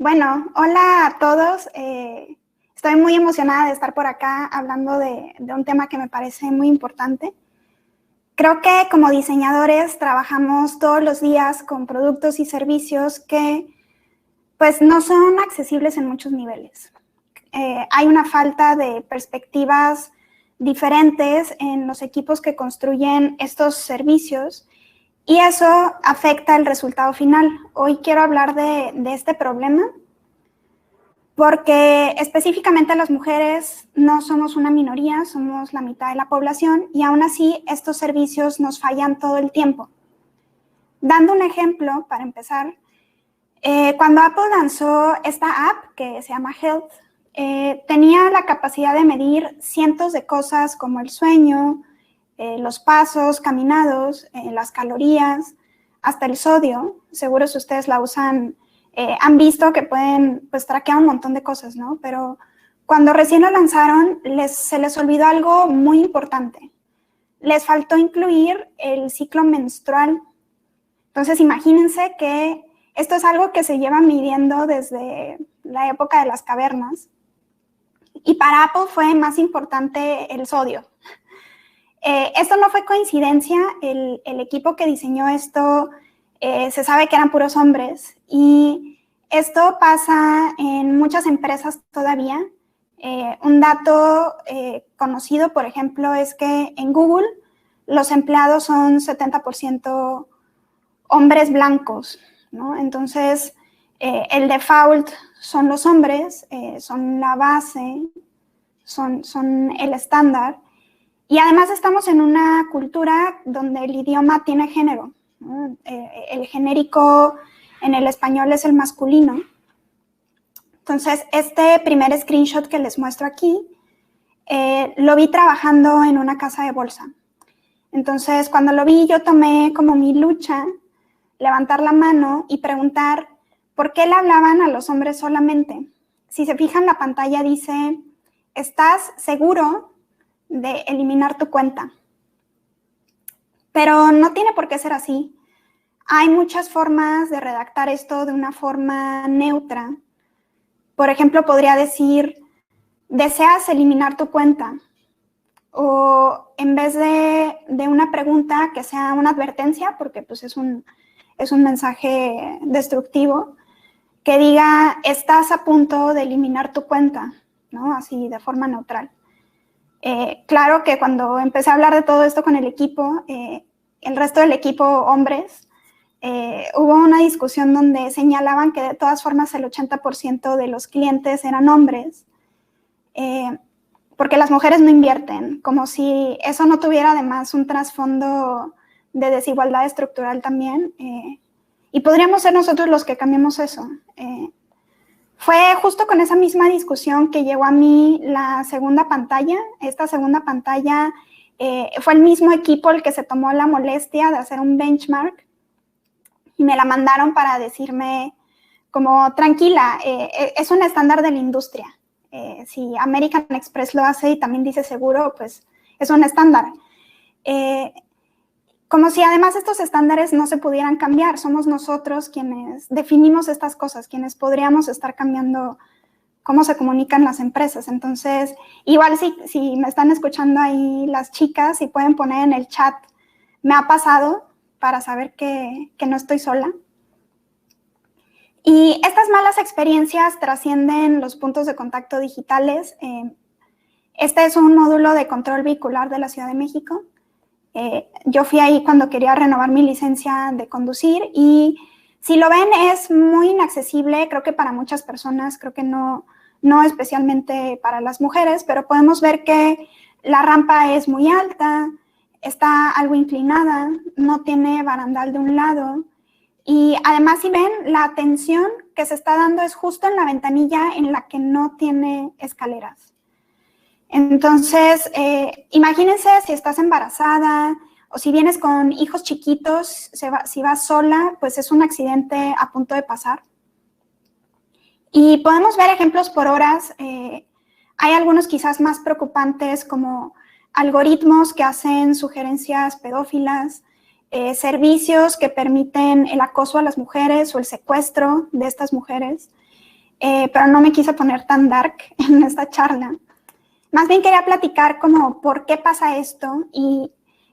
Bueno, hola a todos. Estoy muy emocionada de estar por acá hablando de un tema que me parece muy importante. Creo que como diseñadores trabajamos todos los días con productos y servicios que pues no son accesibles en muchos niveles. Hay una falta de perspectivas diferentes en los equipos que construyen estos servicios y eso afecta el resultado final. Hoy quiero hablar de este problema porque específicamente las mujeres no somos una minoría, somos la mitad de la población y aún así estos servicios nos fallan todo el tiempo. Dando un ejemplo, para empezar, cuando Apple lanzó esta app que se llama Health, tenía la capacidad de medir cientos de cosas como el sueño, los pasos caminados, las calorías, hasta el sodio. Seguro si ustedes la usan, han visto que pueden pues traquear un montón de cosas, ¿no? Pero cuando recién lo lanzaron, se les olvidó algo muy importante. Les faltó incluir el ciclo menstrual. Entonces, imagínense que esto es algo que se lleva midiendo desde la época de las cavernas. Y para Apple fue más importante el sodio. Esto no fue coincidencia. El equipo que diseñó esto se sabe que eran puros hombres. Y esto pasa en muchas empresas todavía. Un dato conocido, por ejemplo, es que en Google los empleados son 70% hombres blancos, ¿no? Entonces, el default son los hombres, son la base, son el estándar. Y además estamos en una cultura donde el idioma tiene género, ¿no? El genérico en el español es el masculino. Entonces, este primer screenshot que les muestro aquí, lo vi trabajando en una casa de bolsa. Entonces, cuando lo vi, yo tomé como mi lucha levantar la mano y preguntar por qué le hablaban a los hombres solamente. Si se fijan, la pantalla dice, ¿estás seguro de eliminar tu cuenta? Pero no tiene por qué ser así. Hay muchas formas de redactar esto de una forma neutra. Por ejemplo, podría decir, ¿deseas eliminar tu cuenta? O en vez de una pregunta que sea una advertencia, porque pues es un mensaje destructivo, que diga, estás a punto de eliminar tu cuenta, ¿no? Así, de forma neutral. Claro que cuando empecé a hablar de todo esto con el equipo, el resto del equipo, hombres, hubo una discusión donde señalaban que de todas formas el 80% de los clientes eran hombres, porque las mujeres no invierten, como si eso no tuviera además un trasfondo de desigualdad estructural también, y podríamos ser nosotros los que cambiemos eso. Fue justo con esa misma discusión que llegó a mí la segunda pantalla. Esta segunda pantalla fue el mismo equipo el que se tomó la molestia de hacer un benchmark y me la mandaron para decirme como, tranquila, es un estándar de la industria. Si American Express lo hace y también dice seguro, pues es un estándar. Como si además estos estándares no se pudieran cambiar. Somos nosotros quienes definimos estas cosas, quienes podríamos estar cambiando cómo se comunican las empresas. Entonces, igual si me están escuchando ahí las chicas, si pueden poner en el chat, me ha pasado, para saber que no estoy sola. Y estas malas experiencias trascienden los puntos de contacto digitales. Este es un módulo de control vehicular de la Ciudad de México. Yo fui ahí cuando quería renovar mi licencia de conducir y si lo ven es muy inaccesible, creo que para muchas personas, creo que no especialmente para las mujeres, pero podemos ver que la rampa es muy alta, está algo inclinada, no tiene barandal de un lado y además si ven la atención que se está dando es justo en la ventanilla en la que no tiene escaleras. Entonces, imagínense si estás embarazada o si vienes con hijos chiquitos, si vas sola, pues es un accidente a punto de pasar. Y podemos ver ejemplos por horas. Hay algunos quizás más preocupantes como algoritmos que hacen sugerencias pedófilas, servicios que permiten el acoso a las mujeres o el secuestro de estas mujeres. pero no me quise poner tan dark en esta charla. Más bien quería platicar como por qué pasa esto, y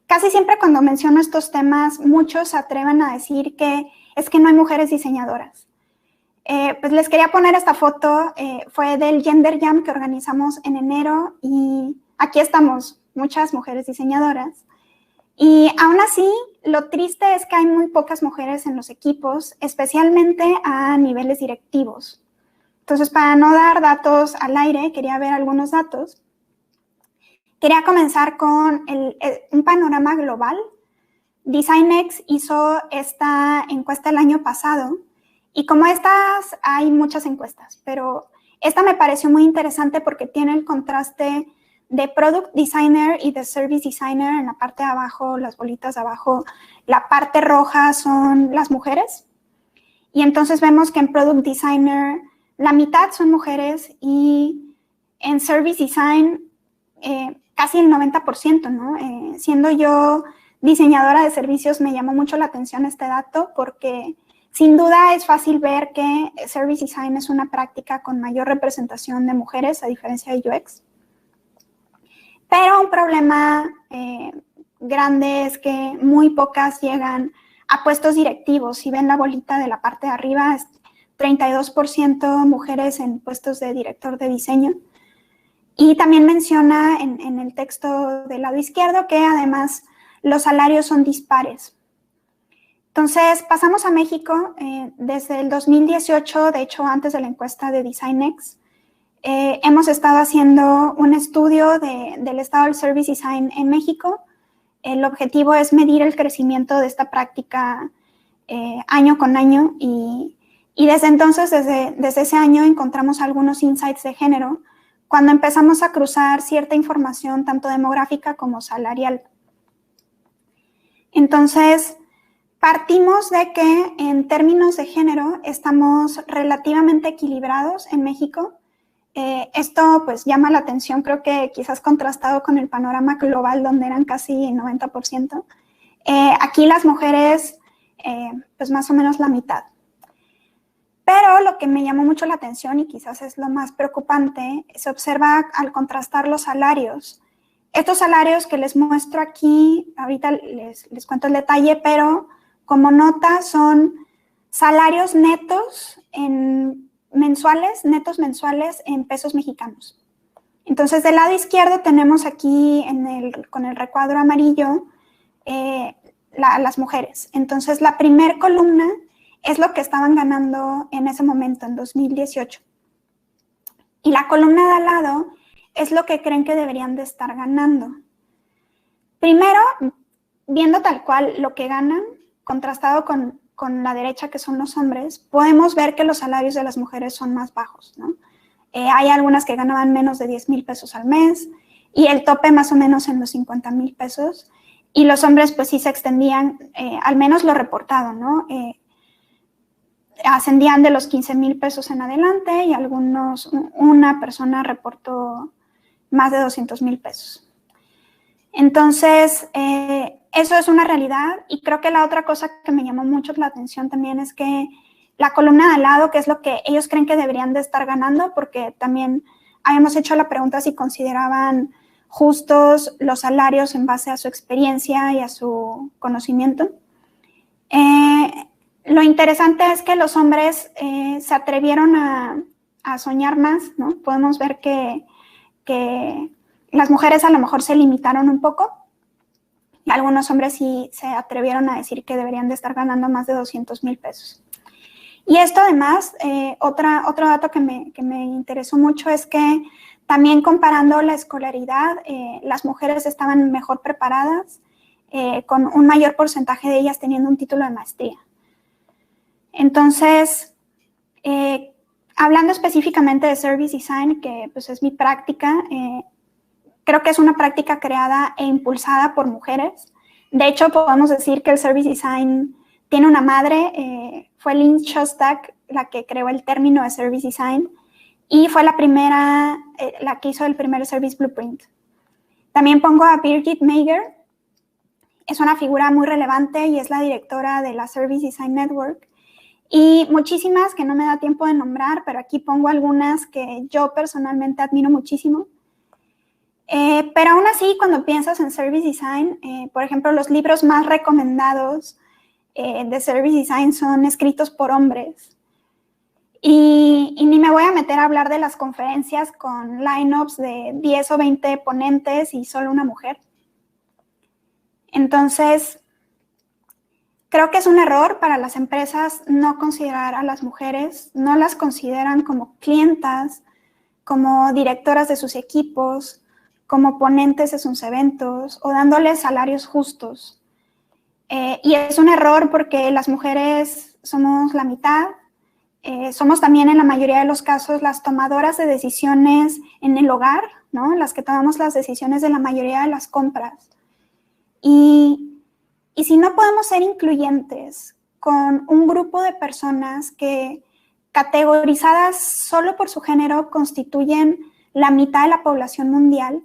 casi siempre cuando menciono estos temas, muchos se atreven a decir que es que no hay mujeres diseñadoras. Pues les quería poner esta foto, fue del Gender Jam que organizamos en enero, y aquí estamos, muchas mujeres diseñadoras. Y aún así, lo triste es que hay muy pocas mujeres en los equipos, especialmente a niveles directivos. Entonces, para no dar datos al aire, quería ver algunos datos. Quería comenzar con un panorama global. DesignX hizo esta encuesta el año pasado, y como estas hay muchas encuestas, pero esta me pareció muy interesante porque tiene el contraste de Product Designer y de Service Designer en la parte de abajo, las bolitas de abajo. La parte roja son las mujeres, y entonces vemos que en Product Designer la mitad son mujeres, y en Service Design casi el 90%, ¿no? Siendo yo diseñadora de servicios, me llamó mucho la atención este dato porque sin duda es fácil ver que Service Design es una práctica con mayor representación de mujeres a diferencia de UX. Pero un problema grande es que muy pocas llegan a puestos directivos. Si ven la bolita de la parte de arriba, es 32% mujeres en puestos de director de diseño. Y también menciona en el texto del lado izquierdo que además los salarios son dispares. Entonces, pasamos a México. Desde el 2018, de hecho, antes de la encuesta de DesignX, hemos estado haciendo un estudio del estado del Service Design en México. El objetivo es medir el crecimiento de esta práctica año con año, y desde entonces, desde ese año, encontramos algunos insights de género cuando empezamos a cruzar cierta información tanto demográfica como salarial. Entonces, partimos de que en términos de género estamos relativamente equilibrados en México. Esto pues llama la atención, creo que quizás contrastado con el panorama global donde eran casi 90%. Aquí las mujeres pues más o menos la mitad. Pero lo que me llamó mucho la atención y quizás es lo más preocupante, se observa al contrastar los salarios. Estos salarios que les muestro aquí, ahorita les cuento el detalle, pero como nota son salarios netos netos mensuales en pesos mexicanos. Entonces, del lado izquierdo tenemos aquí con el recuadro amarillo las mujeres. Entonces, la primer columna es lo que estaban ganando en ese momento, en 2018. Y la columna de al lado es lo que creen que deberían de estar ganando. Primero, viendo tal cual lo que ganan, contrastado con la derecha, que son los hombres, podemos ver que los salarios de las mujeres son más bajos, ¿no? Hay algunas que ganaban menos de 10,000 pesos al mes, y el tope más o menos en los 50,000 pesos. Y los hombres pues sí se extendían, al menos lo reportado, ¿no? Ascendían de los 15,000 pesos en adelante, y una persona reportó más de 200,000 pesos. Entonces, eso es una realidad, y creo que la otra cosa que me llamó mucho la atención también es que la columna de al lado, que es lo que ellos creen que deberían de estar ganando, porque también habíamos hecho la pregunta si consideraban justos los salarios en base a su experiencia y a su conocimiento. Lo interesante es que los hombres se atrevieron a soñar más, ¿no? Podemos ver que las mujeres a lo mejor se limitaron un poco, y algunos hombres sí se atrevieron a decir que deberían de estar ganando más de 200,000 pesos. Y esto además, otro dato que me interesó mucho es que también comparando la escolaridad, las mujeres estaban mejor preparadas, con un mayor porcentaje de ellas teniendo un título de maestría. Entonces, hablando específicamente de Service Design, que pues es mi práctica, creo que es una práctica creada e impulsada por mujeres. De hecho, podemos decir que el Service Design tiene una madre. Fue Lynn Shostak la que creó el término de Service Design, y fue la que hizo el primer Service Blueprint. También pongo a Birgit Mager. Es una figura muy relevante y es la directora de la Service Design Network. Y muchísimas que no me da tiempo de nombrar, pero aquí pongo algunas que yo personalmente admiro muchísimo. Pero aún así, cuando piensas en Service Design, por ejemplo, los libros más recomendados de Service Design son escritos por hombres. Y ni me voy a meter a hablar de las conferencias con lineups de 10 o 20 ponentes y solo una mujer. Entonces, creo que es un error para las empresas no considerar a las mujeres, no las consideran como clientas, como directoras de sus equipos, como ponentes de sus eventos o dándoles salarios justos. Y es un error porque las mujeres somos la mitad, somos también en la mayoría de los casos las tomadoras de decisiones en el hogar, ¿no? Las que tomamos las decisiones de la mayoría de las compras. Y si no podemos ser incluyentes con un grupo de personas que categorizadas solo por su género constituyen la mitad de la población mundial,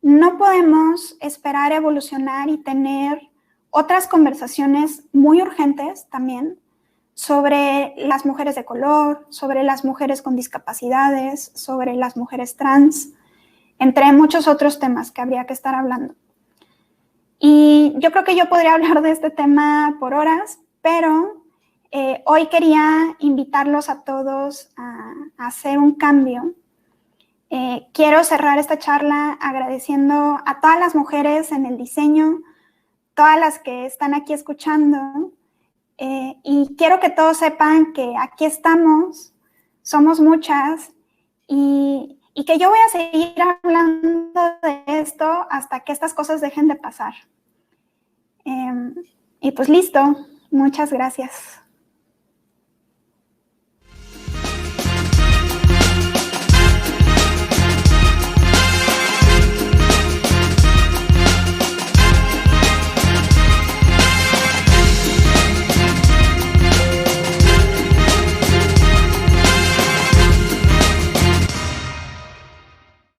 no podemos esperar evolucionar y tener otras conversaciones muy urgentes también sobre las mujeres de color, sobre las mujeres con discapacidades, sobre las mujeres trans, entre muchos otros temas que habría que estar hablando. Y yo creo que yo podría hablar de este tema por horas, pero hoy quería invitarlos a todos a hacer un cambio. Quiero cerrar esta charla agradeciendo a todas las mujeres en el diseño, todas las que están aquí escuchando, y quiero que todos sepan que aquí estamos, somos muchas, y que yo voy a seguir hablando de esto hasta que estas cosas dejen de pasar. Y pues listo, muchas gracias.